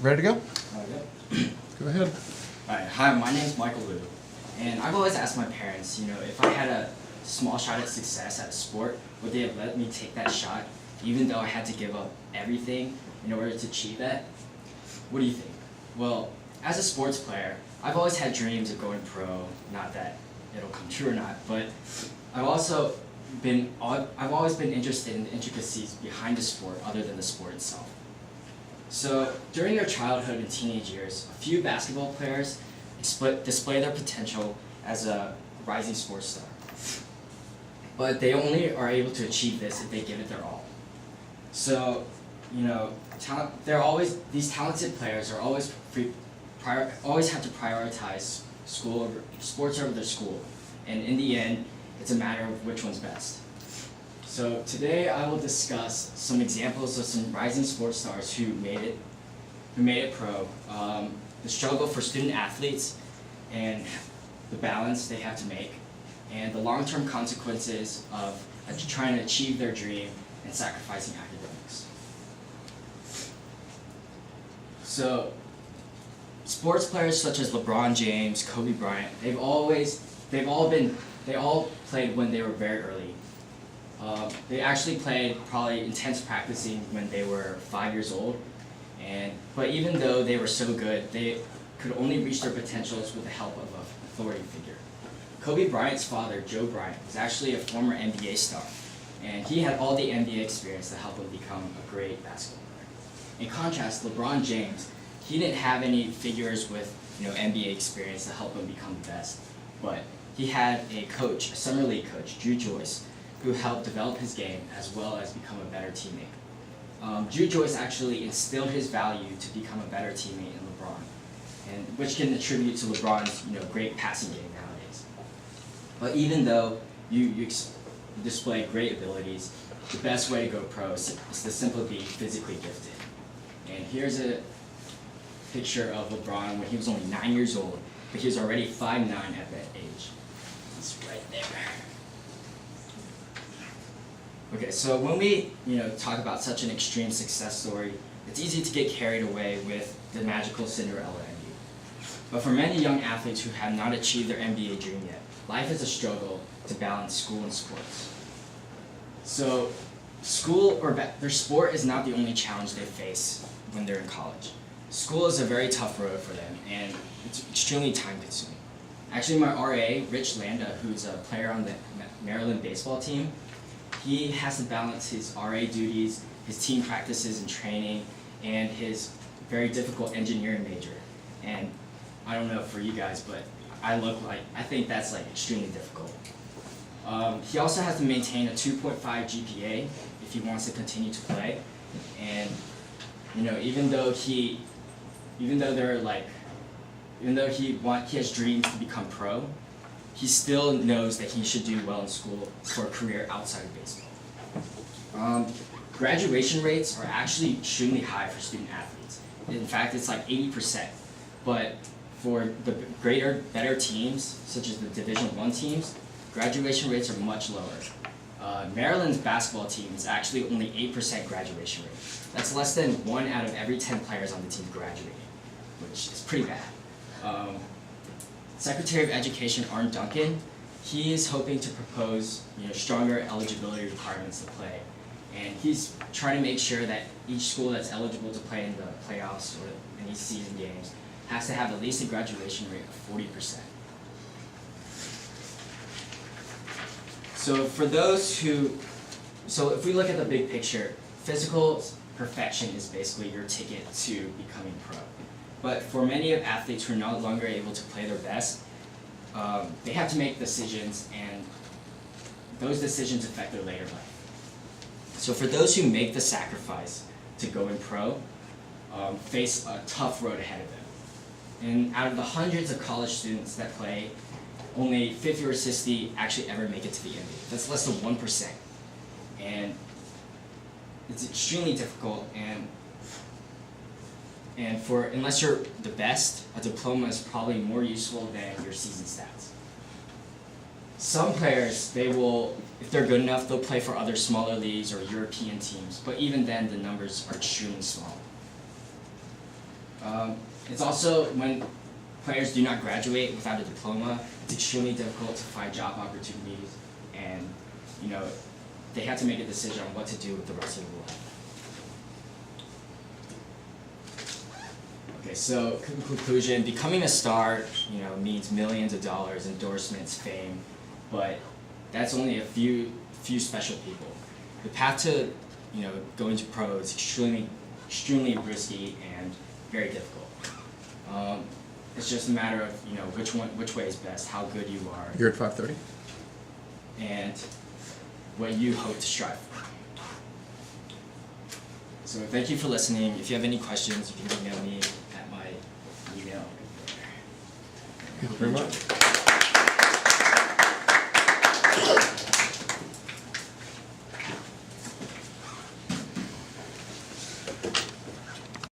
Ready to go? Yep. Go ahead. Alright, hi, my name is Michael Liu, and I've always asked my parents, if I had a small shot at success at a sport, would they have let me take that shot, even though I had to give up everything in order to achieve that? What do you think? Well, as a sports player, I've always had dreams of going pro, not that it'll come true or not, but I've always been interested in the intricacies behind the sport other than the sport itself. So during their childhood and teenage years, a few basketball players display their potential as a rising sports star. But they only are able to achieve this if they give it their all. So, these talented players are always have to prioritize sports over their school, and in the end, it's a matter of which one's best. So today I will discuss some examples of some rising sports stars who made it pro, the struggle for student athletes, and the balance they have to make, and the long-term consequences of trying to achieve their dream and sacrificing academics. So, sports players such as LeBron James, Kobe Bryant, they all played when they were very early. They actually played probably intense practicing when they were 5 years old, but even though they were so good, they could only reach their potentials with the help of an authority figure. Kobe Bryant's father, Joe Bryant, was actually a former NBA star, and he had all the NBA experience to help him become a great basketball player. In contrast, LeBron James, he didn't have any figures with NBA experience to help him become the best, but he had a coach, a summer league coach, Drew Joyce, who helped develop his game as well as become a better teammate. Drew Joyce actually instilled his value to become a better teammate in LeBron, and which can attribute to LeBron's great passing game nowadays. But even though you display great abilities, the best way to go pro is to simply be physically gifted. And here's a picture of LeBron when he was only 9 years old, but he was already 5'9" at that age. He's right there. Okay, so when we talk about such an extreme success story, it's easy to get carried away with the magical Cinderella ending. But for many young athletes who have not achieved their NBA dream yet, life is a struggle to balance school and sports. So their sport is not the only challenge they face when they're in college. School is a very tough road for them, and it's extremely time-consuming. Actually, my RA, Rich Landa, who's a player on the Maryland baseball team, he has to balance his RA duties, his team practices and training, and his very difficult engineering major. And I don't know for you guys, but I think that's extremely difficult. He also has to maintain a 2.5 GPA if he wants to continue to play. And even though he has dreams to become pro, he still knows that he should do well in school for a career outside of baseball. Graduation rates are actually extremely high for student athletes. In fact, it's 80%. But for the better teams, such as the Division I teams, graduation rates are much lower. Maryland's basketball team is actually only 8% graduation rate. That's less than 1 out of every 10 players on the team graduating, which is pretty bad. Secretary of Education Arne Duncan, he is hoping to propose stronger eligibility requirements to play, and he's trying to make sure that each school that's eligible to play in the playoffs or any season games has to have at least a graduation rate of 40%. So if we look at the big picture, physical perfection is basically your ticket to becoming pro. But for many of athletes who are no longer able to play their best, they have to make decisions, and those decisions affect their later life. So for those who make the sacrifice to go in pro, face a tough road ahead of them. And out of the hundreds of college students that play, only 50 or 60 actually ever make it to the NBA. That's less than 1%. And it's extremely difficult, and unless you're the best, a diploma is probably more useful than your season stats. Some players, if they're good enough, they'll play for other smaller leagues or European teams, but even then the numbers are extremely small. It's also when players do not graduate without a diploma, it's extremely difficult to find job opportunities, and they have to make a decision on what to do with the rest of their life. Okay, so in conclusion, becoming a star, means millions of dollars, endorsements, fame, but that's only a few special people. The path to, going to pro is extremely risky and very difficult. It's just a matter of, which way is best, how good you are. You're at 5:30? And what you hope to strive for. So thank you for listening. If you have any questions, you can email me at my email. Thank you very much.